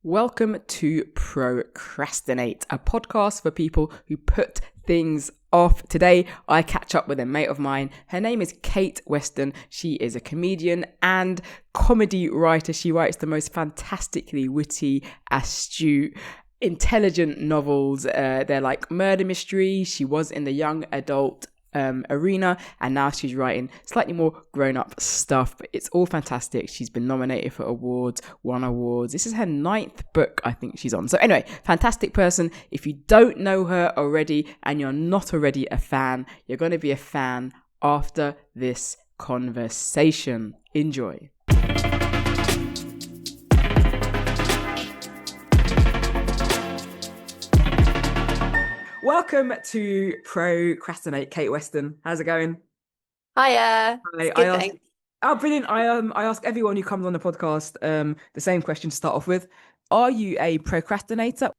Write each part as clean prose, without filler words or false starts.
Welcome to Procrastinate, a podcast for people who put things off. Today, I catch up with a mate of mine. Her name is Kate Weston. She is a comedian and comedy writer. She writes the most fantastically witty, astute, intelligent novels. They're like murder mysteries. She was in the young adult arena, and now she's writing slightly more grown-up stuff, but it's all fantastic. She's been nominated for awards, won awards. This is her 9th book I think she's on. So anyway, fantastic person. If you don't know her already and you're not already a fan, you're going to be a fan after this conversation. Enjoy. Welcome to Procrastinate, Kate Weston. How's it going? Hiya. It's good, thanks. Oh, brilliant. I ask everyone who comes on the podcast the same question to start off with. Are you a procrastinator?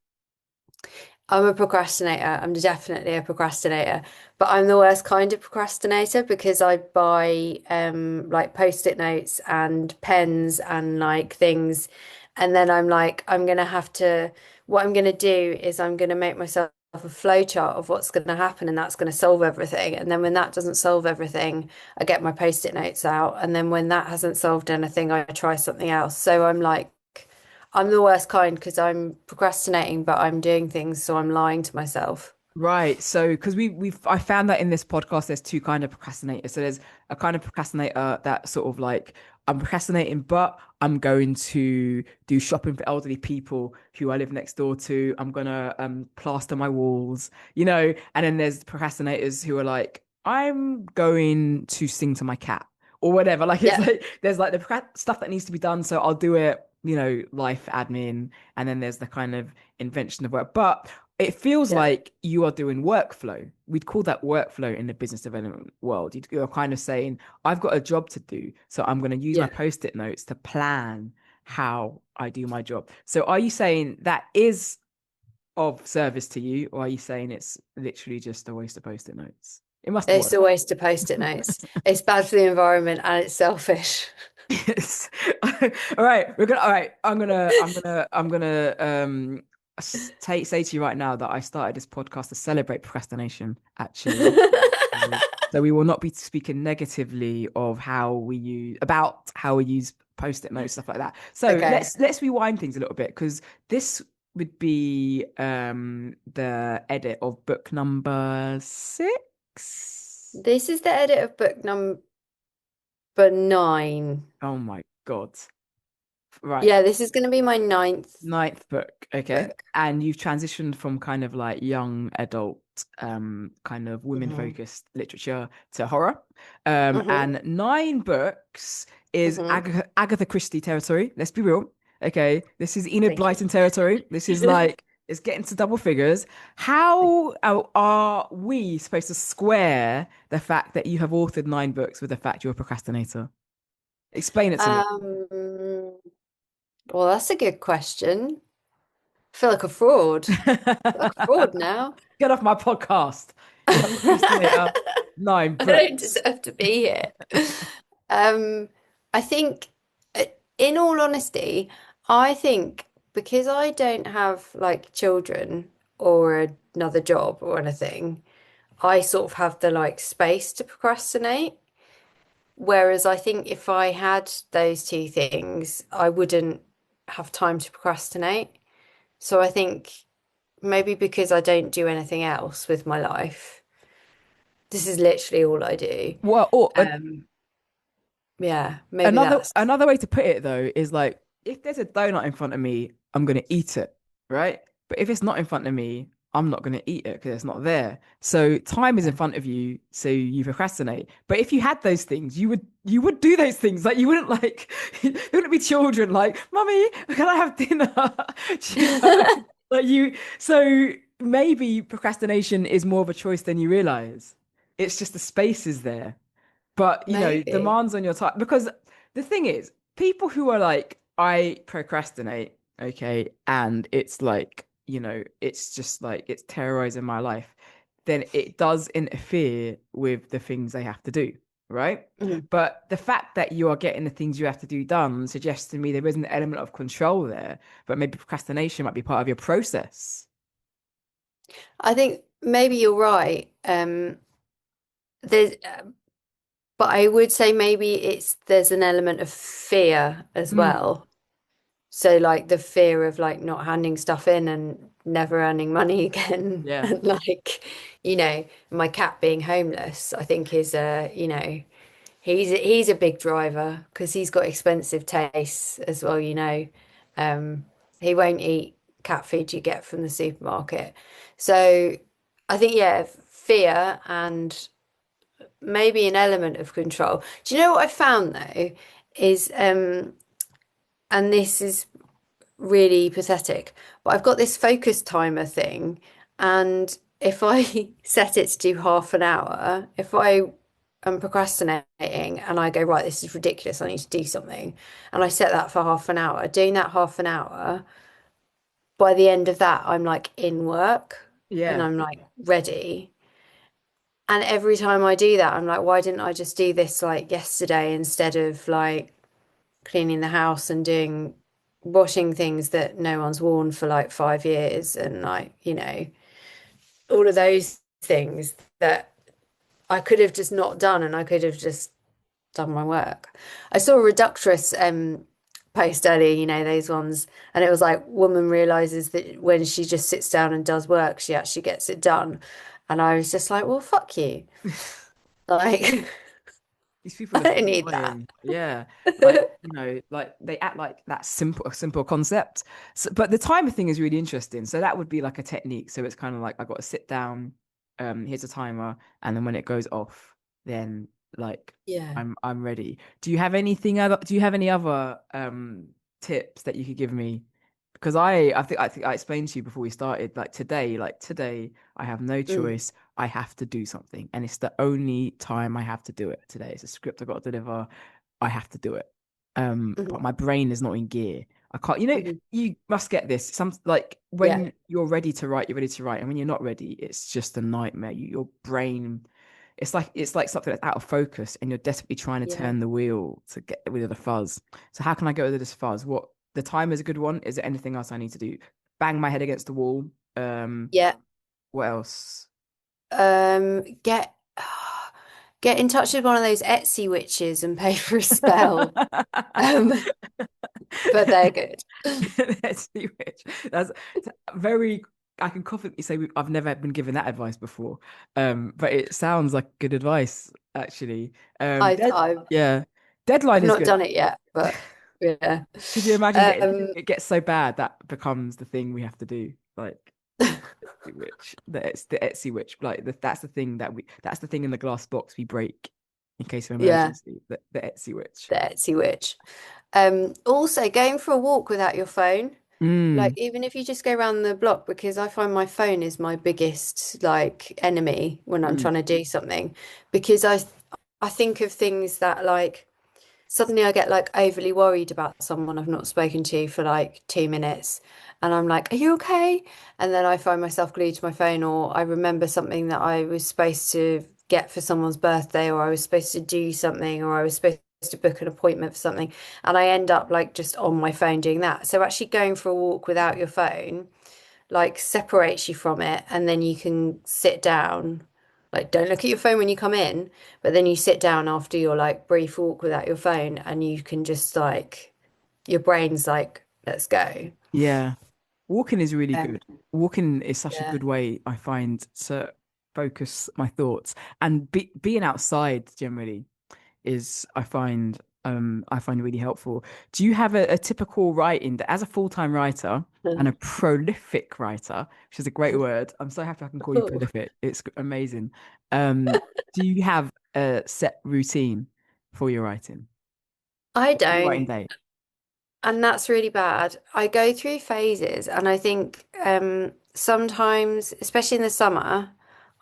I'm a procrastinator. I'm definitely a procrastinator, but I'm the worst kind of procrastinator because I buy like post-it notes and pens and like things, and then I'm like, what I'm gonna do is I'm gonna make myself a flow chart of what's gonna happen, and that's gonna solve everything. And then when that doesn't solve everything, I get my post-it notes out, and then when that hasn't solved anything, I try something else. So I'm the worst kind because I'm procrastinating, but I'm doing things, so I'm lying to myself. Right. So, because I found that in this podcast, there's two kind of procrastinators. So there's a kind of procrastinator that sort of like, I'm procrastinating, but I'm going to do shopping for elderly people who I live next door to. I'm gonna plaster my walls, And then there's procrastinators who are like, I'm going to sing to my cat or whatever. Like it's Yeah, like there's like the stuff that needs to be done, so I'll do it. Life admin, and then there's the kind of invention of work. But it feels yeah, like you are doing workflow. We'd call that workflow in the business development world. You're kind of saying, I've got a job to do, so I'm going to use my yeah. post-it notes to plan how I do my job. So are you saying that is of service to you, or are you saying it's literally just a waste of post-it notes? It must It's work. a waste of post-it notes. It's bad for the environment and it's selfish. Yes. All right. All right. I'm gonna say to you right now that I started this podcast to celebrate procrastination, actually. So we will not be speaking negatively of how we use post-it notes, stuff like that. So Okay. let's rewind things a little bit, because this would be the edit of book number 6. This is the edit of book number 9. Oh my God. Right. Yeah, this is going to be my ninth 9th book, okay. book. And you've transitioned from kind of like young adult, kind of women hmm focused literature to horror. hmm And 9 books is hmm Agatha Christie territory. Let's be real. Okay. This is Enid Thank Blyton territory. This is like, it's getting to double figures. How are we supposed to square the fact that you have authored 9 books with the fact you're a procrastinator? Explain it to me. Um, well, that's a good question. I feel like a fraud. I feel like a fraud now. Get off my podcast. You're a procrastinator. I 9 don't books. deserve to be here. Um, I think, in all honesty, I think because I don't have like children or another job or anything, I sort of have the like space to procrastinate. Whereas I think if I had those two things, I wouldn't have time to procrastinate. So I think maybe because I don't do anything else with my life, this is literally all I do. Well, Um, yeah, maybe another that's another way to put it though is like, if there's a donut in front of me, I'm gonna eat it, right? But if it's not in front of me, I'm not gonna eat it because it's not there. So time is in front of you, so you procrastinate. But if you had those things, you would do those things. Like you wouldn't like it wouldn't be children like, Mummy, can I have dinner? Do you know? Like you so maybe procrastination is more of a choice than you realize. It's just the space is there. But maybe. demands on your time, because the thing is, people who are like, I procrastinate, okay, and it's like, it's just like it's terrorizing my life, then it does interfere with the things they have to do. right? Mhm. But the fact that you are getting the things you have to do done suggests to me there is an element of control there, but maybe procrastination might be part of your process. I think maybe you're right. There's, but I would say maybe there's an element of fear as Mm, well. So like the fear of like not handing stuff in and never earning money again, yeah. and like, my cat being homeless, I think is he's a big driver because he's got expensive tastes as well, he won't eat cat food you get from the supermarket. So I think, yeah, fear and maybe an element of control. Do you know what I found though? Is and this is really pathetic, but I've got this focus timer thing, and if I set it to do half an hour, if I am procrastinating and I go, right, this is ridiculous, I need to do something, and I set that for half an hour, doing that half an hour, by the end of that, I'm like in work and Yeah. I'm like ready. And every time I do that, I'm like, why didn't I just do this like yesterday instead of like cleaning the house and doing washing things that no one's worn for like 5 years and like, all of those things that I could have just not done and I could have just done my work. I saw a reductress post earlier, those ones, and it was like woman realizes that when she just sits down and does work, she actually gets it done. And I was just like, well, fuck you. Like, These people I are so don't need that. annoying. Yeah. Like, like they act like that's a simple concept. So, but the timer thing is really interesting. So that would be like a technique. So it's kind of like I got to sit down, here's a timer, and then when it goes off, then like Yeah. I'm ready. Do you have any other tips that you could give me? Because I think I explained to you before we started, like today, I have no Mm, choice. I have to do something, and it's the only time I have to do it today. It's a script I got to deliver. I have to do it. But mhm, my brain is not in gear. I can't. mhm. You must get this. Some like Yeah. when you're ready to write, you're ready to write, and when you're not ready, it's just a nightmare. Your brain, it's like something that's out of focus, and you're desperately trying to Yeah. turn the wheel to get rid of the fuzz. So how can I get rid of this fuzz? What the time is a good one. Is there anything else I need to do? Bang my head against the wall. Yeah. What else? Get get in touch with one of those Etsy witches and pay for a spell. Um, but they're good. Let's see which. That's very. I can confidently say I've never been given that advice before. But it sounds like good advice actually. I've I've Yeah, deadline I've is not good. done it yet, but yeah. Could you imagine getting Um, it gets so bad that becomes the thing we have to do? Like the Etsy witch. That's the thing that's the thing in the glass box we break in case of yeah, emergency. The Etsy witch. the Etsy witch. Also going for a walk without your phone. Like Mm, even if you just go around the block, because I find my phone is my biggest like enemy when I'm mm, trying to do something, because I think of things that like suddenly I get like overly worried about someone I've not spoken to for like 2 minutes. And I'm like, are you okay? And then I find myself glued to my phone, or I remember something that I was supposed to get for someone's birthday, or I was supposed to do something, or I was supposed to book an appointment for something. And I end up like just on my phone doing that. So actually going for a walk without your phone like separates you from it, and then you can sit down. Like, don't look at your phone when you come in, but then you sit down after your like brief walk without your phone, and you can just like your brain's like, let's go. yeah. Walking is really Um, good. Walking is such a yeah, good way, I find, to focus my thoughts. And being outside generally is, I find really helpful. Do you have a typical writing as a full-time writer and a prolific writer, which is a great word. I'm so happy I can call you oh, prolific. It's amazing. Do you have a set routine for your writing? I Your writing don't. day? And that's really bad. I go through phases, and I think sometimes, especially in the summer,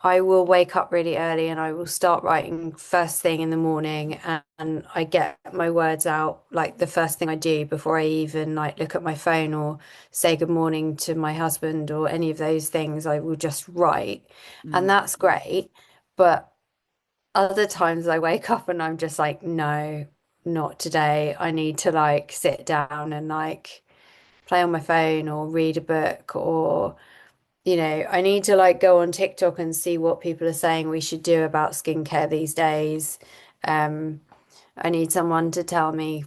I will wake up really early and I will start writing first thing in the morning, and I get my words out like the first thing I do before I even like look at my phone or say good morning to my husband or any of those things. I will just write, and Mm. that's great. But other times I wake up and I'm just like, no, not today. I need to like sit down and like play on my phone or read a book, or I need to like go on TikTok and see what people are saying we should do about skincare these days. Um, I need someone to tell me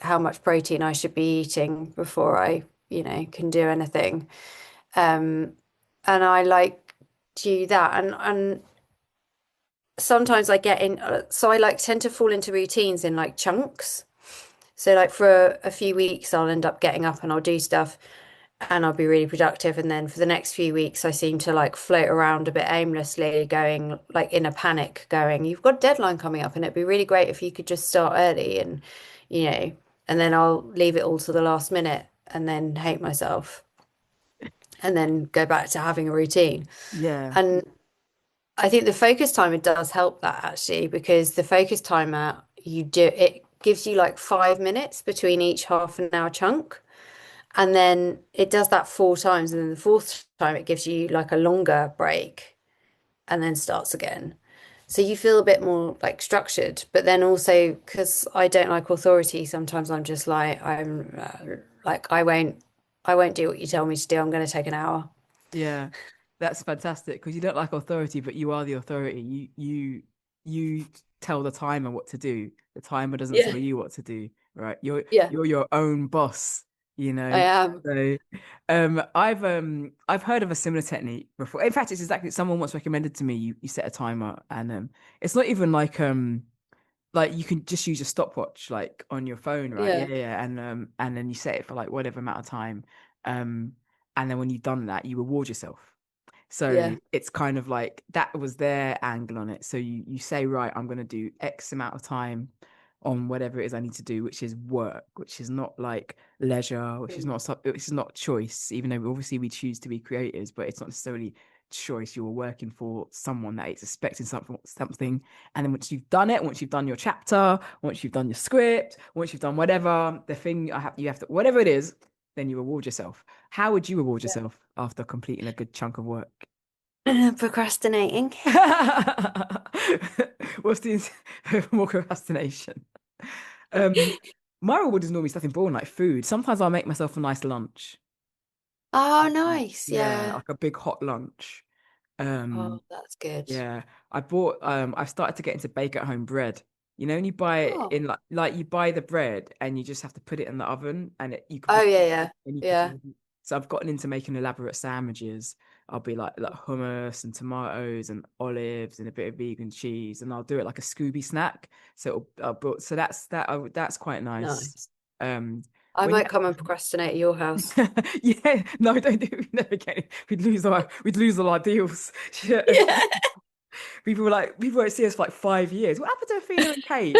how much protein I should be eating before I, can do anything. Um, and I like do that, and sometimes I get in, so I like tend to fall into routines in like chunks. So like for a few weeks, I'll end up getting up and I'll do stuff and I'll be really productive. And then for the next few weeks, I seem to like float around a bit aimlessly, going like in a panic, going, you've got a deadline coming up and it'd be really great if you could just start early you know, and then I'll leave it all to the last minute and then hate myself and then go back to having a routine. Yeah. And I think the focus timer does help that actually, because the focus timer, it gives you like 5 minutes between each half an hour chunk. And then it does that 4 times. And then the fourth time, it gives you like a longer break and then starts again. So you feel a bit more like structured. But then also, because I don't like authority, sometimes I'm just like, like, I won't do what you tell me to do. I'm going to take an hour. Yeah, that's fantastic because you don't like authority, but you are the authority. You tell the timer what to do. The timer doesn't Yeah. tell you what to do, right? You're Yeah, you're your own boss, you I know. am. So, I've heard of a similar technique before. In fact, it's exactly someone once recommended to me. You set a timer, and it's not even like you can just use a stopwatch like on your phone, right? Yeah, Yeah. yeah, yeah. And then you set it for like whatever amount of time. Um and then when you've done that, you reward yourself. So Yeah. it's kind of like that was their angle on it. So you say, right, I'm gonna do X amount of time on whatever it is I need to do, which is work, which is not like leisure, which is not choice, even though obviously we choose to be creators, but it's not necessarily choice. You're working for someone that is expecting something. And then once you've done it, once you've done your chapter, once you've done your script, once you've done whatever the thing you have to, whatever it is, then you reward yourself. How would you reward Yeah. yourself after completing a good chunk of work? Procrastinating. What's the more procrastination? Um, my reward is normally something boring like food. Sometimes I'll make myself a nice lunch. Oh, nice. Yeah, Yeah. like a big hot lunch. Oh, Um, that's good. Yeah, I've started to get into bake at home bread. You know, when you buy it Oh. in like you buy the bread and you just have to put it in the oven and you can Oh, put yeah, yeah. and you Yeah. can so I've gotten into making elaborate sandwiches. I'll be like hummus and tomatoes and olives and a bit of vegan cheese and I'll do it like a Scooby snack. So that's quite nice. Nice. Um I when you might come and procrastinate at your house. yeah, no, don't do it. Never get it. We'd lose all our deals. Yeah. People won't see us for like 5 years. What happened to Athena and Kate?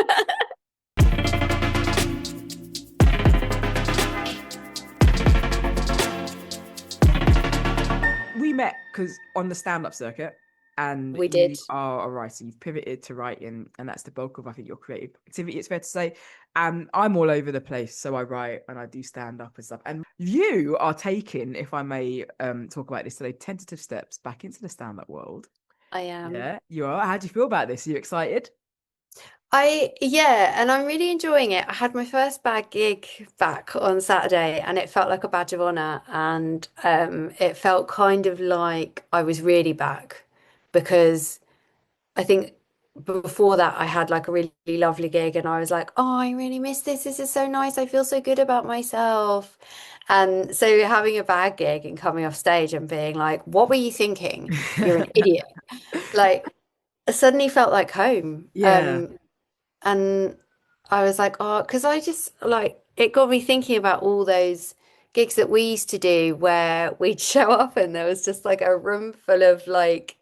We met because on the stand-up circuit, and We did. you are a writer. You've pivoted to writing, and that's the bulk of I think your creative activity. It's fair to say. I'm all over the place, so I write and I do stand-up and stuff. And you are taking, if I may, talk about this today, tentative steps back into the stand-up world. I am. Yeah, you are. How do you feel about this? Are you excited? Yeah, and I'm really enjoying it. I had my first bad gig back on Saturday and it felt like a badge of honor. And it felt kind of like I was really back because I think before that I had like a really lovely gig and I was like, oh, I really miss this. This is so nice. I feel so good about myself. And so having a bad gig and coming off stage and being like, what were you thinking? You're an idiot. Like, it suddenly felt like home. Yeah. And I was like, oh, because I just like it got me thinking about all those gigs that we used to do where we'd show up and there was just like a room full of like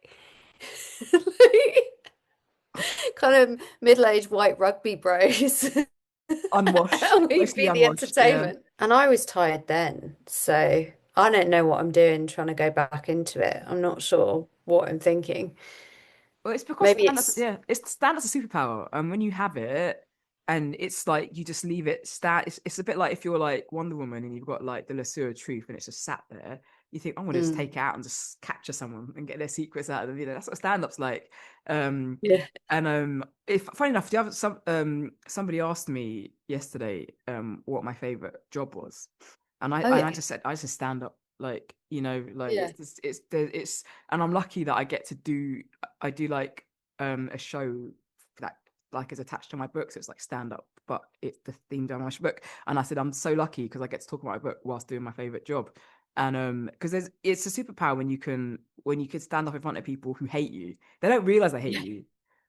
kind of middle-aged white rugby bros. Unwashed, And we'd mostly be the unwashed. Yeah. entertainment. And I was tired then, so I don't know what I'm doing trying to go back into it. I'm not sure what I'm thinking. Well, it's because Maybe stand-up's, it's yeah, it's stand-up's a superpower. And when you have it, and it's like you just leave it it's a bit like if you're like Wonder Woman and you've got like the lasso of truth and it's just sat there. You think, I'm gonna just Mm. take it out and just capture someone and get their secrets out of them. You know, that's what stand-up's like. Um, Yeah. and if funny enough, the other somebody asked me yesterday what my favorite job was, and Oh I yeah. just said I just stand up. Like, you know, like Yeah. it's and I'm lucky that I get to do I do like a show that like is attached to my book, so it's like stand up, but it's the theme down my book. And I said I'm so lucky because I get to talk about my book whilst doing my favorite job. And because it's a superpower when you can stand up in front of people who hate you. They don't realize they hate Yeah. you,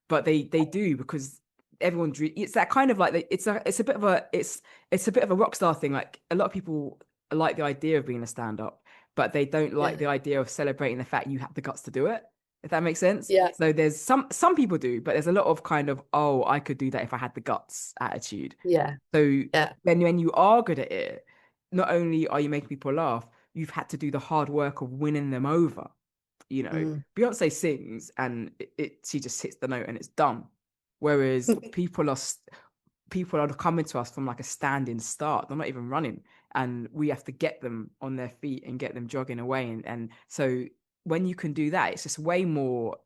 but they do, because it's that kind of like it's a bit of a it's a bit of a rock star thing. Like, a lot of people like the idea of being a stand up, but they don't like Yeah. the idea of celebrating the fact you have the guts to do it, if that makes sense. Yeah. So there's some people do, but there's a lot of kind of, oh, I could do that if I had the guts attitude. Yeah. So Yeah. then when you are good at it, not only are you making people laugh, you've had to do the hard work of winning them over. You know, Mm. Beyonce sings and she just hits the note and it's done. Whereas people are coming to us from like a standing start. They're not even running, and we have to get them on their feet and get them jogging away. And so when you can do that, it's just way more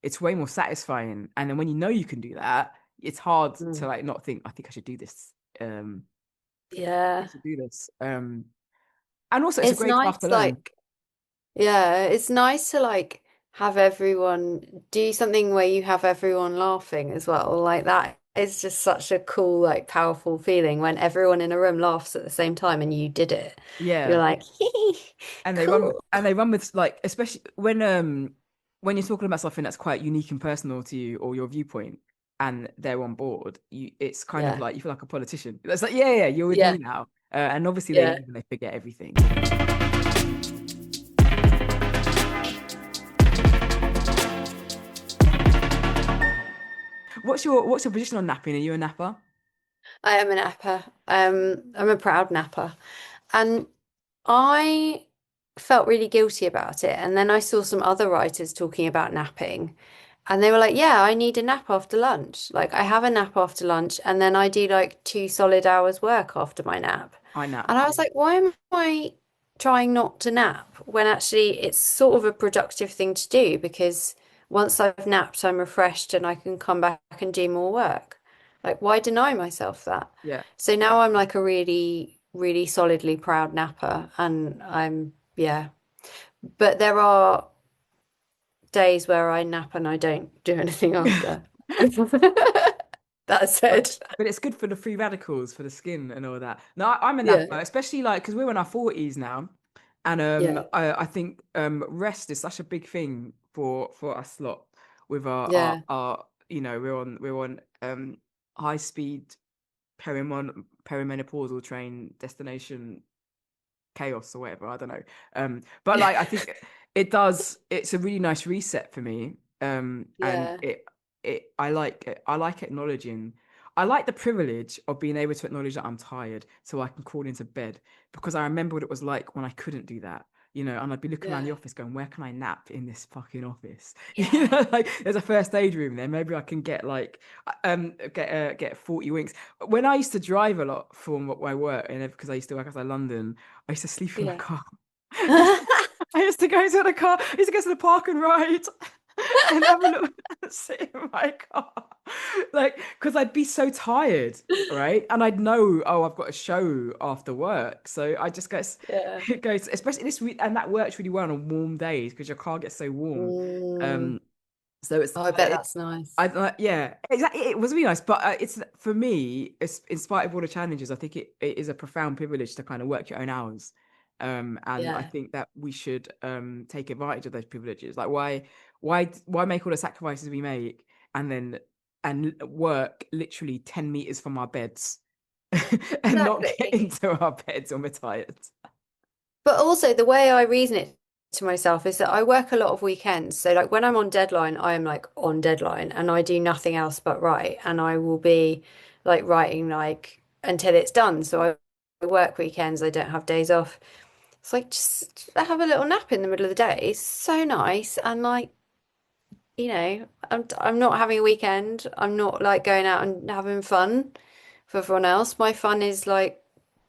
it's way more satisfying. And then when you know you can do that, it's hard to Mm. like not think, I think I should do this. I Yeah. should do this. And also it's a It's great craft to nice, learn. like, yeah, it's nice to like have everyone do something where you have everyone laughing as well. Like that is just such a cool, like powerful feeling when everyone in a room laughs at the same time and you did it. You're Yeah. like, And cool. they run with, like, especially when you're talking about something that's quite unique and personal to you or your viewpoint, and they're on board, it's kind of Yeah. like you feel like a politician. It's like, yeah, yeah, you're with Yeah. me now. And obviously they Yeah. leave and they forget everything. What's your position on napping? Are you a napper? I am a napper. I'm a proud napper. And I felt really guilty about it. And then I saw some other writers talking about napping. And they were like, yeah, I need a nap after lunch. Like, I have a nap after lunch, and then I do like 2 solid hours work after my nap. I nap. And I was like, why am I trying not to nap when actually it's sort of a productive thing to do? Because once I've napped, I'm refreshed and I can come back and do more work. Like, why deny myself that? Yeah. So now I'm like a really, really solidly proud napper, and yeah. But there are days where I nap and I don't do anything after. That But said, but it's good for the free radicals, for the skin and all that. No, I'm a yeah, napper, especially like because we're in our 40s now, and yeah, I think rest is such a big thing for us lot with yeah, you know, we're on high speed perimenopausal train destination chaos or whatever. I don't know. But like I think it's a really nice reset for me. And yeah, I like it. I like acknowledging. I like the privilege of being able to acknowledge that I'm tired, so I can crawl into bed, because I remember what it was like when I couldn't do that. You know, and I'd be looking around the yeah, office going, where can I nap in this fucking office? You yeah, know, like there's a first aid room there. Maybe I can get like get 40 winks. When I used to drive a lot from my work, and because I used to work outside London, I used to sleep in my yeah. car. I used to go to the car. I used to go to the park and ride and have a little sit in my car, like, because I'd be so tired, right? And I'd know, oh, I've got a show after work, so I just go. Yeah. It goes, especially this week, and that works really well on warm days because your car gets so warm. Mm. Um, so Oh, I bet that's nice. yeah, exactly. It was really nice, but it's for me. It's in spite of all the challenges. I think it is a profound privilege to kind of work your own hours, and I Yeah. think that we should take advantage of those privileges. Like, why make all the sacrifices we make and then work literally 10 meters from our beds and not get Exactly. into our beds when we're tired. But also the way I reason it to myself is that I work a lot of weekends. So like when I'm on deadline, I am like on deadline and I do nothing else but write. And I will be like writing like until it's done. So I work weekends, I don't have days off. It's like just have a little nap in the middle of the day. It's so nice. And like, I'm not having a weekend. I'm not like going out and having fun for everyone else. My fun is like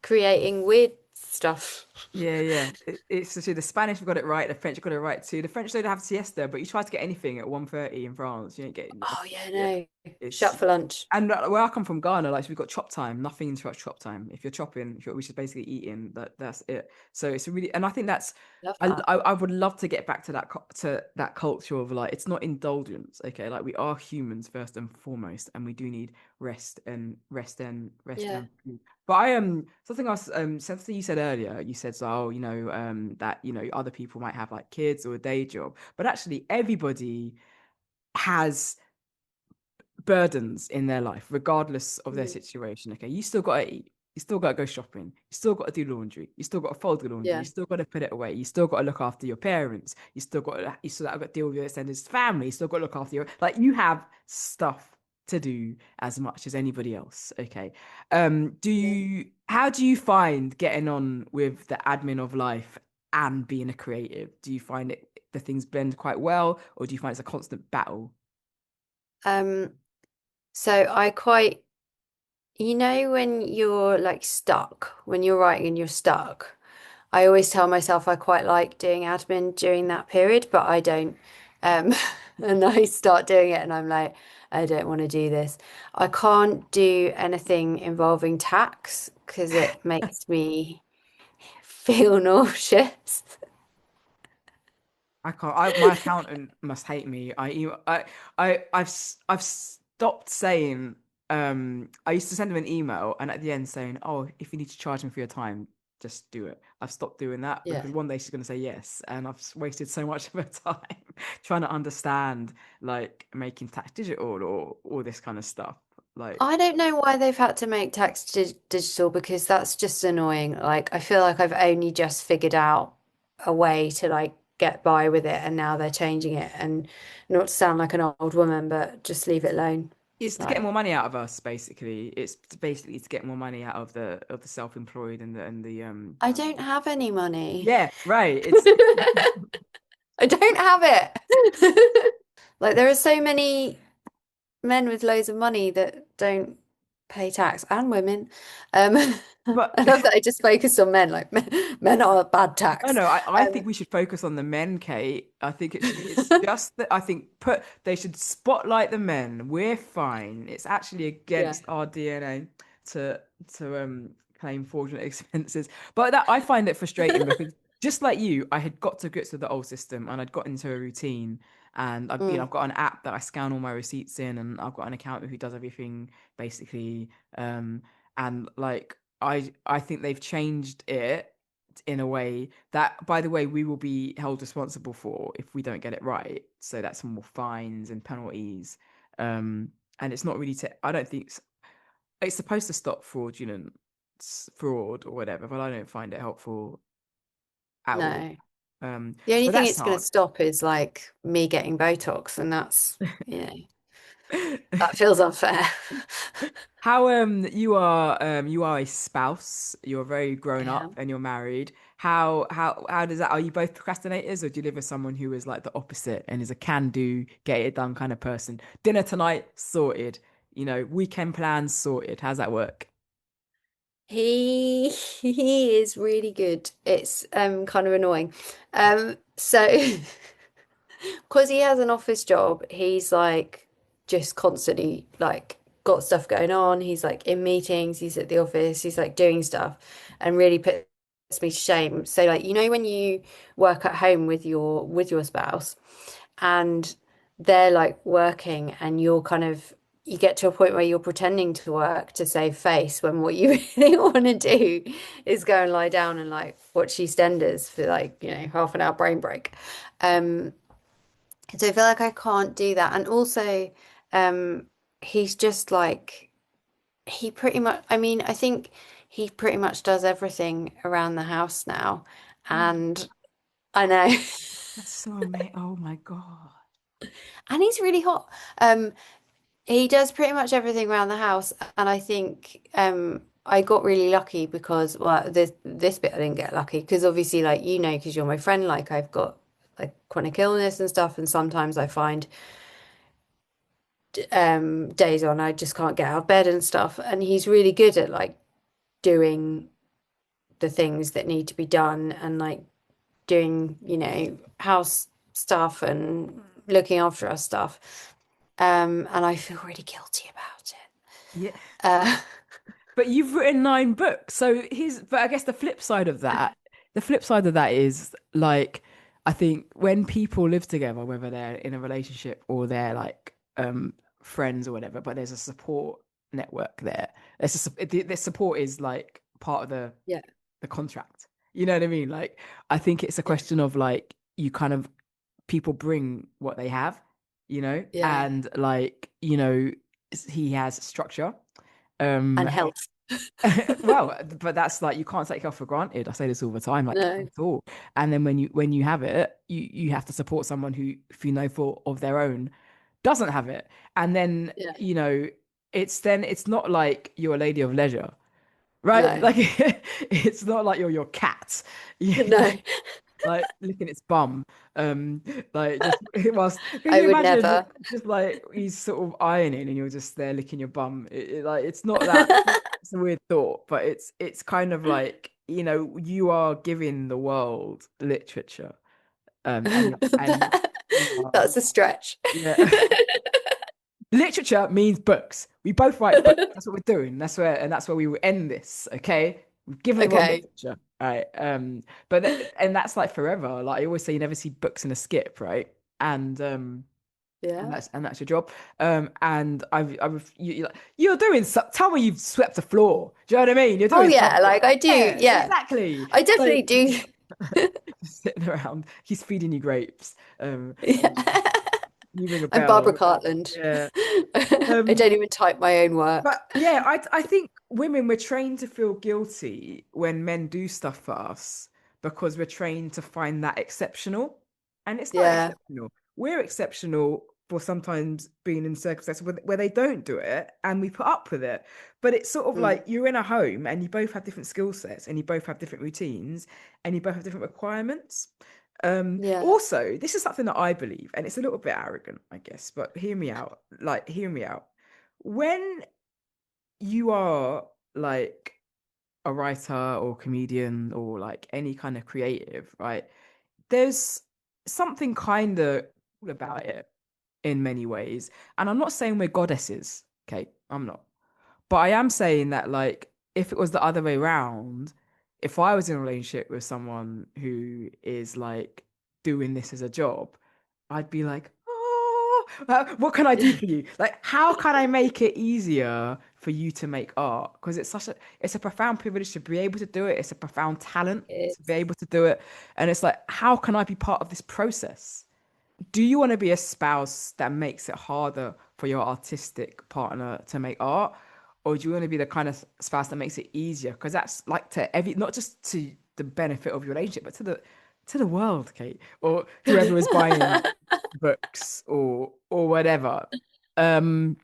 creating weird stuff. Yeah, yeah. It's so the Spanish have got it right, the French have got it right too. The French don't have siesta, but you try to get anything at 1:30 in France, you ain't getting Oh yeah, yeah. no. It's Shut for lunch. and where I come from, Ghana, like so we've got chop time. Nothing interrupts chop time. If you're chopping, which is basically eating, that's it. So it's a really, and I think that's Love I, that. I I would love to get back to to that culture of like it's not indulgence, okay? Like we are humans first and foremost, and we do need rest Yeah. and food. But something else something you said earlier, you said so that other people might have like kids or a day job, but actually everybody has burdens in their life, regardless of their Mm. situation. Okay, you still got to eat. You still got to go shopping. You still got to do laundry. You still got to fold the laundry. You Yeah. still got to put it away. You still got to look after your parents. You still got to deal with your extended family. You still got to look after your like you have stuff to do as much as anybody else. Okay. Do Yeah. you how do you find getting on with the admin of life and being a creative? Do you find the things blend quite well, or do you find it's a constant battle? Um, so I quite, when you're like stuck, when you're writing and you're stuck, I always tell myself I quite like doing admin during that period, but I don't. Um, and I start doing it and I'm like, I don't want to do this. I can't do anything involving tax because it makes me feel nauseous. I can't. My accountant must hate me. I've stopped saying. I used to send him an email, and at the end saying, "Oh, if you need to charge me for your time, just do it." I've stopped doing that Yeah. because one day she's going to say yes, and I've wasted so much of her time trying to understand like making tax digital or all this kind of stuff. Like I don't know why they've had to make text digital because that's just annoying. Like, I feel like I've only just figured out a way to like get by with it, and now they're changing it. And not to sound like an old woman, but just leave it alone. it's to get Like, more money out of us, basically. Basically to get more money out of the self-employed and the I don't have any money. yeah, right. It's I don't have it. Like, there are so many men with loads of money that don't pay tax, and women. Um, but I love that I just focused on men. Like, men are bad no, tax. no. I Um, think we should focus on the men, Kate. I think it's just that I think put they should spotlight the men. We're fine. It's actually yeah. against our DNA to claim fraudulent expenses. But that I find it frustrating because just like you, I had got to grips with the old system and I'd got into a routine. And Mm. I've got an app that I scan all my receipts in, and I've got an accountant who does everything basically. And like I think they've changed it in a way that, by the way, we will be held responsible for if we don't get it right. So that's more fines and penalties. Um, and it's not really I don't think it's supposed to stop fraud or whatever, but I don't find it helpful at all. No. The only So thing that's it's going to hard. stop is like me getting Botox, and that's, that feels unfair. How you are a spouse, you're very grown Yeah. up and you're married. How does that are you both procrastinators or do you live with someone who is like the opposite and is a can do, get it done kind of person? Dinner tonight, sorted. Weekend plans sorted. How's that work? He is really good. It's kind of annoying. So because he has an office job, he's like just constantly like got stuff going on. He's like in meetings, he's at the office, he's like doing stuff and really puts me to shame. So like when you work at home with your spouse and they're like working and you get to a point where you're pretending to work to save face when what you really want to do is go and lie down and like watch EastEnders for like, half an hour brain break. Um, so I feel like I can't do that. And also, um, he's just like, he pretty much, I mean, I think he pretty much does everything around the house now. And I know, That's so amazing. Oh my God. and he's really hot. Um, he does pretty much everything around the house. And I think, I got really lucky because, well, this bit I didn't get lucky because obviously, like, because you're my friend, like, I've got like chronic illness and stuff. And sometimes I find days on I just can't get out of bed and stuff, and he's really good at like doing the things that need to be done and like doing, house stuff and looking after our stuff. And I feel really guilty about it. Yeah. Uh, But you've written 9 books. But I guess the flip side of that is like, I think when people live together, whether they're in a relationship or they're like friends or whatever, but there's a support network there. The support is like part of yeah, the contract. You know what I mean? Like, I think it's a yeah, question of like, you kind of, people bring what they have, yeah. and like, he has structure. And Um, health. well, but that's like, you can't take health for granted. I say this all the time, like No, at all. And then when you have it, you have to support someone who, if you know for of their own, doesn't have it. And then, yeah, it's not like you're a lady of leisure, right? no, Like it's not like you're your cat. no. Like licking its bum, um, like just whilst. Can I you would imagine never. just like he's sort of ironing and you're just there licking your bum? Like it's not that. It's a weird thought, but it's kind of like, you are giving the world literature, and you are, That's a stretch. yeah. Literature means books. We both write books. That's what we're doing. That's where we will end this. Okay, we've given the world Okay. literature. All right. And that's like forever. Like I always say, you never see books in a skip, right? And Yeah. that's your job. And you're doing. Tell me you've swept the floor. Do you know what I mean? You're Oh doing yeah, something. like I do. Yeah, Yeah, exactly. I Like definitely do. just sitting around. He's feeding you grapes. Yeah. You ring a I'm Barbara bell. Cartland. Yeah. I Um, don't even type my own work. But yeah, I think women, we're trained to feel guilty when men do stuff for us because we're trained to find that exceptional. And it's not Yeah. exceptional. We're exceptional for sometimes being in circumstances where they don't do it and we put up with it. But it's sort of Mm. like you're in a home and you both have different skill sets and you both have different routines and you both have different requirements. Yeah. Also, this is something that I believe, and it's a little bit arrogant, I guess, but hear me out. Like, hear me out. When you are like a writer or comedian or like any kind of creative, right? There's something kind of cool about it in many ways. And I'm not saying we're goddesses, okay? I'm not. But I am saying that, like, if it was the other way around, if I was in a relationship with someone who is like doing this as a job, I'd be like, oh, what can I do for you? Like, how can I make it easier for you to make art? Because it's a profound privilege to be able to do it. It's a profound talent to be It's able to do it. And it's like, how can I be part of this process? Do you want to be a spouse that makes it harder for your artistic partner to make art, or do you want to be the kind of spouse that makes it easier? Because that's like to every, not just to the benefit of your relationship, but to the world, Kate, or whoever is buying books or whatever. Um,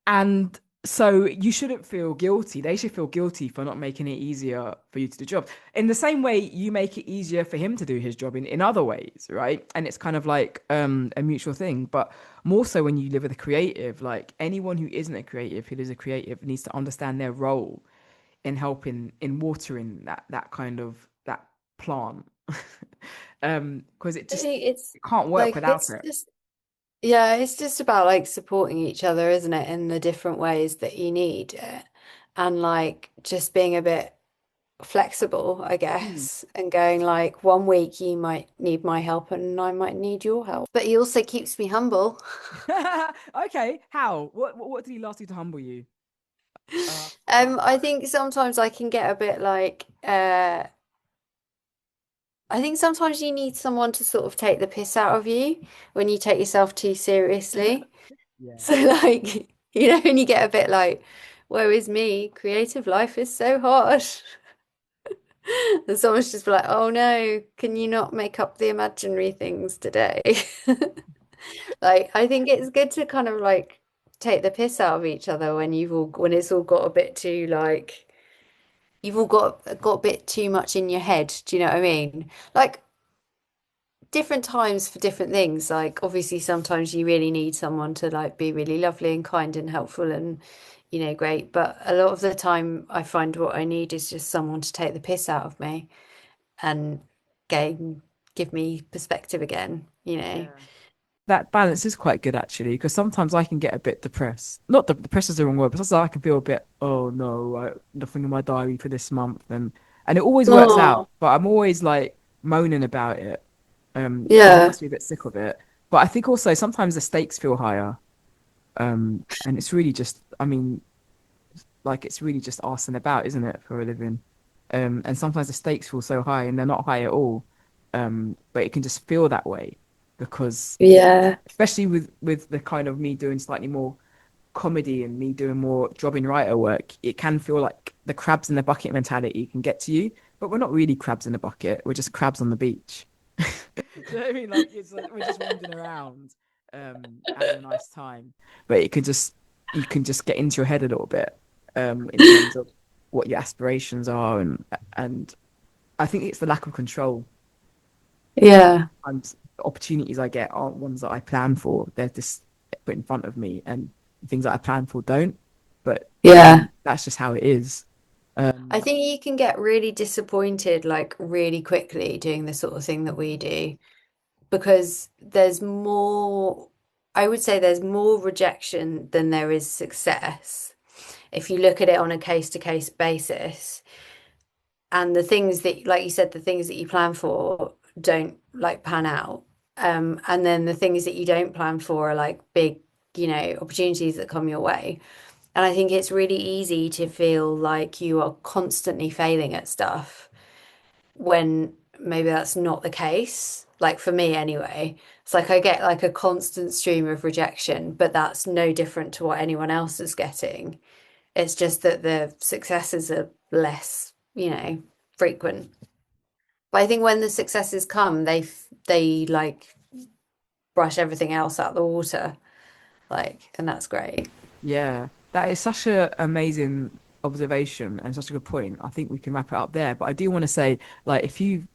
and so you shouldn't feel guilty. They should feel guilty for not making it easier for you to do the job. In the same way, you make it easier for him to do his job in other ways, right? And it's kind of like a mutual thing. But more so when you live with a creative, like anyone who isn't a creative, who is a creative, needs to understand their role in helping in watering that kind of that plant. Because I think it's it can't work like without it. it's just about like supporting each other, isn't it, in the different ways that you need it. And like just being a bit flexible, I Hmm. guess, and going like one week you might need my help and I might need your help. But he also keeps me humble. Okay, how? What did he last do to humble you? Uh, I think sometimes I can get a bit like I think sometimes you need someone to sort of take the piss out of you when you take yourself too seriously. yeah. So like, when you get a bit like, woe is me, creative life is so hard. And someone's just be like, oh no, can you not make up the imaginary things today? Like, I think it's good to kind of like take the piss out of each other when it's all got a bit too like you've all got a bit too much in your head. Do you know what I mean? Like different times for different things. Like obviously sometimes you really need someone to like be really lovely and kind and helpful and great. But a lot of the time I find what I need is just someone to take the piss out of me and gain give me perspective again, you know. Yeah. That balance is quite good actually, because sometimes I can get a bit depressed. Not depressed is the wrong word, but sometimes I can feel a bit, oh no, nothing in my diary for this month, and it always works Oh, out, but I'm always like moaning about it, thinking I yeah, must be a bit sick of it. But I think also sometimes the stakes feel higher, and it's really just, I mean, like it's really just arsing about, isn't it, for a living? And sometimes the stakes feel so high and they're not high at all, but it can just feel that way because yeah, especially with the kind of me doing slightly more comedy and me doing more jobbing writer work, it can feel like the crabs in the bucket mentality can get to you. But we're not really crabs in the bucket. We're just crabs on the beach. Do you know what I mean? Like it's like we're just wandering around, having a nice time. But it could just you can just get into your head a little bit, in terms of what your aspirations are, and I think it's the lack of control. yeah, And opportunities I get aren't ones that I plan for. They're just put in front of me, and things that I plan for don't. But I yeah. mean, that's just how it is. I Um, think you can get really disappointed like really quickly doing the sort of thing that we do because there's more, I would say there's more rejection than there is success if you look at it on a case to case basis. And the things that, like you said, the things that you plan for don't like pan out. And then the things that you don't plan for are like big, opportunities that come your way. And I think it's really easy to feel like you are constantly failing at stuff when maybe that's not the case. Like for me anyway, it's like I get like a constant stream of rejection, but that's no different to what anyone else is getting. It's just that the successes are less, frequent. But I think when the successes come, they like brush everything else out the water, like, and that's great. yeah, that is such a amazing observation and such a good point. I think we can wrap it up there. But I do want to say, like, if you've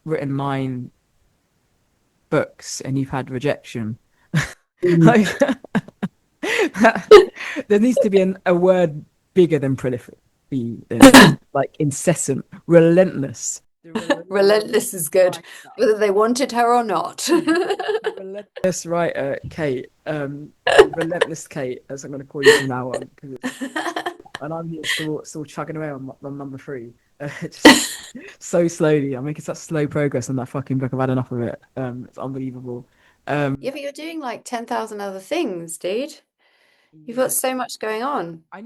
written 9 books and you've had rejection, Mm. like there needs to be a word bigger than prolific, than that, like incessant, relentless, the relentless Relentless is good, writer, whether they wanted her or not. the relentless writer, Kate, the relentless Kate, as I'm going to call you from now on, because it's and I'm here still chugging away on number 3, just so slowly. I'm making such slow progress on that fucking book. I've had enough of it. It's unbelievable. Yeah, but you're doing like 10,000 other things, dude. You've got Yeah. so much going on. I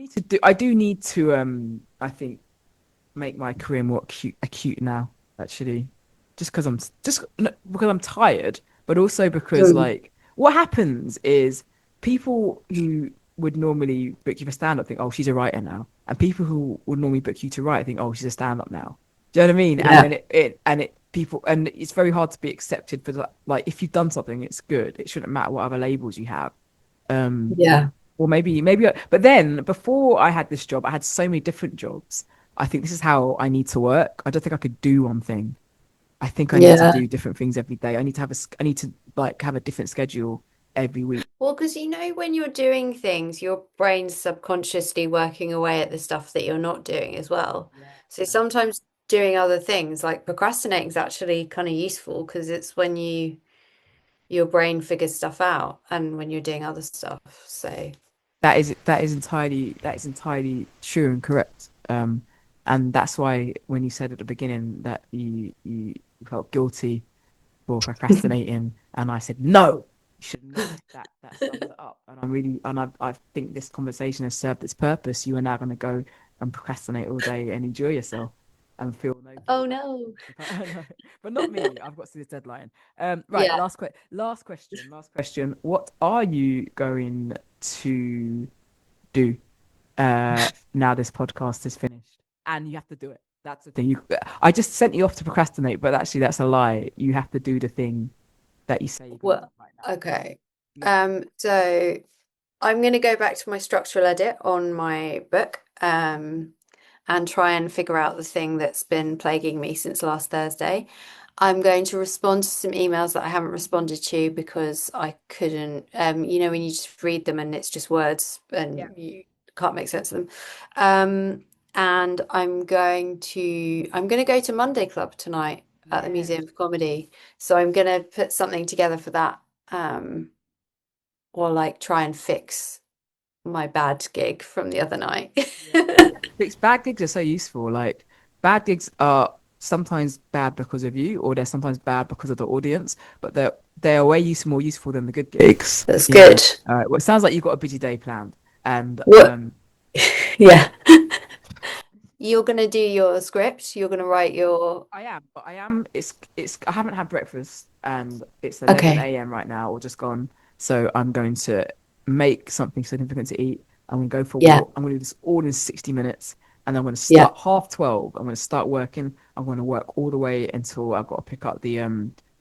do need to I think make my career more acute now, actually. Because I'm tired, but also because Mm. like what happens is people who would normally book you for stand up think, oh, she's a writer now. And people who would normally book you to write think, oh, she's a stand up now. Do you know what I mean? And Yeah. then it people and it's very hard to be accepted for that. Like if you've done something, it's good. It shouldn't matter what other labels you have. Um Yeah. or maybe, but then before I had this job, I had so many different jobs. I think this is how I need to work. I don't think I could do one thing. I think I need to Yeah. do different things every day. I need to like have a different schedule every week. Well, because when you're doing things, your brain's subconsciously working away at the stuff that you're not doing as well. Yeah. So sometimes doing other things like procrastinating is actually kind of useful because it's when your brain figures stuff out and when you're doing other stuff. So That is entirely true and correct. And that's why when you said at the beginning that you felt guilty for procrastinating, and I said no, you should not. That sums it up. And I'm really and I think this conversation has served its purpose. You are now going to go and procrastinate all day and enjoy yourself and feel no oh guilt. no. No, but not me. I've got to this deadline. Right. Yeah. Last question. What are you going to do now this podcast is finished? And you have to do it. That's the thing. I just sent you off to procrastinate, but actually that's a lie. You have to do the thing that you say you're going to do Well, right now. okay. You have to do So I'm going to go back to my structural edit on my book, and try and figure out the thing that's been plaguing me since last Thursday. I'm going to respond to some emails that I haven't responded to because I couldn't, when you just read them and it's just words Yeah. and you can't make sense of them. And I'm going to go to Monday Club tonight at the Yeah. Museum of Comedy. So I'm going to put something together for that, um, or like try and fix my bad gig from the other night. Yeah. Because bad gigs are so useful. Like bad gigs are sometimes bad because of you, or they're sometimes bad because of the audience, but they're way more useful than the good gigs. That's You know. good. All right. Well, it sounds like you've got a busy day planned, and What? Yeah. You're going to do your script. You're going to write your. I am, but I am. It's. I haven't had breakfast, and it's Okay. 11 a.m. right now, or just gone. So I'm going to make something significant to eat. I'm gonna go for a Yeah. walk. I'm gonna do this all in 60 minutes, and I'm gonna Yeah. start 12:30. I'm gonna start working. I'm gonna work all the way until I've got to pick up the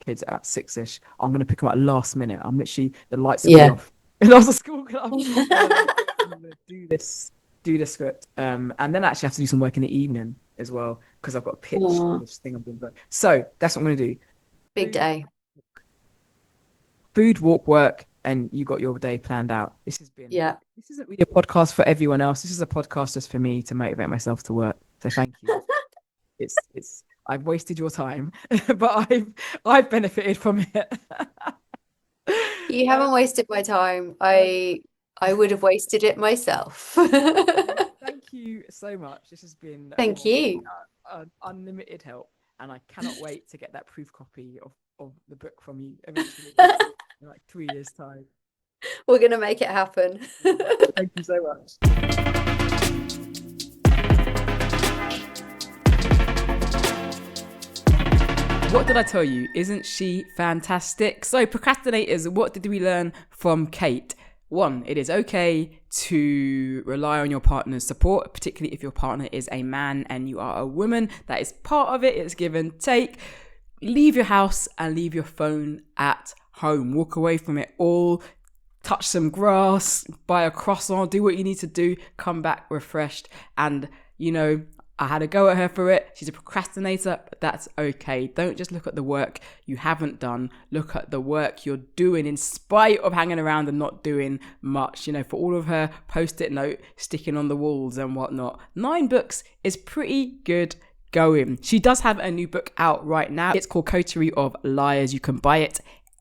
kids at 6ish. I'm gonna pick them up last minute. I'm literally the lights are gonna be Yeah. off. And after school club, and I'm gonna do this script. And then I actually have to do some work in the evening as well because I've got a pitch for Oh, this thing I'm doing. So that's what I'm gonna do. big Food, day. walk, work, and you got your day planned out. Yeah. This isn't really a podcast for everyone else. This is a podcast just for me to motivate myself to work. So thank you. It's I've wasted your time, but I've benefited from it. You Uh, haven't wasted my time. uh, I would have wasted it myself. Thank you so much. This has been Thank you. unlimited help, and I cannot wait to get that proof copy of the book from you eventually in like 3 years' time. We're gonna make it happen. Thank you so much. What did I tell you? Isn't she fantastic? So, procrastinators, what did we learn from Kate? One, it is okay to rely on your partner's support, particularly if your partner is a man and you are a woman. That is part of it. It's give and take. Leave your house and leave your phone at home. Walk away from it all. Touch some grass, buy a croissant, do what you need to do, come back refreshed. And, I had a go at her for it. She's a procrastinator, but that's okay. Don't just look at the work you haven't done. Look at the work you're doing in spite of hanging around and not doing much. For all of her post-it note sticking on the walls and whatnot. 9 books is pretty good going. She does have a new book out right now. It's called Coterie of Liars. You can buy it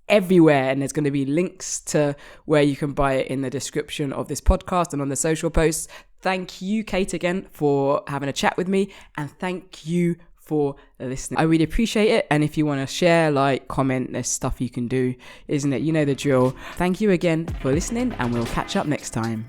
everywhere, and there's going to be links to where you can buy it in the description of this podcast and on the social posts. Thank you, Kate, again for having a chat with me, and thank you for listening. I really appreciate it. And if you want to share, like, comment, there's stuff you can do, isn't it? You know the drill. Thank you again for listening, and we'll catch up next time.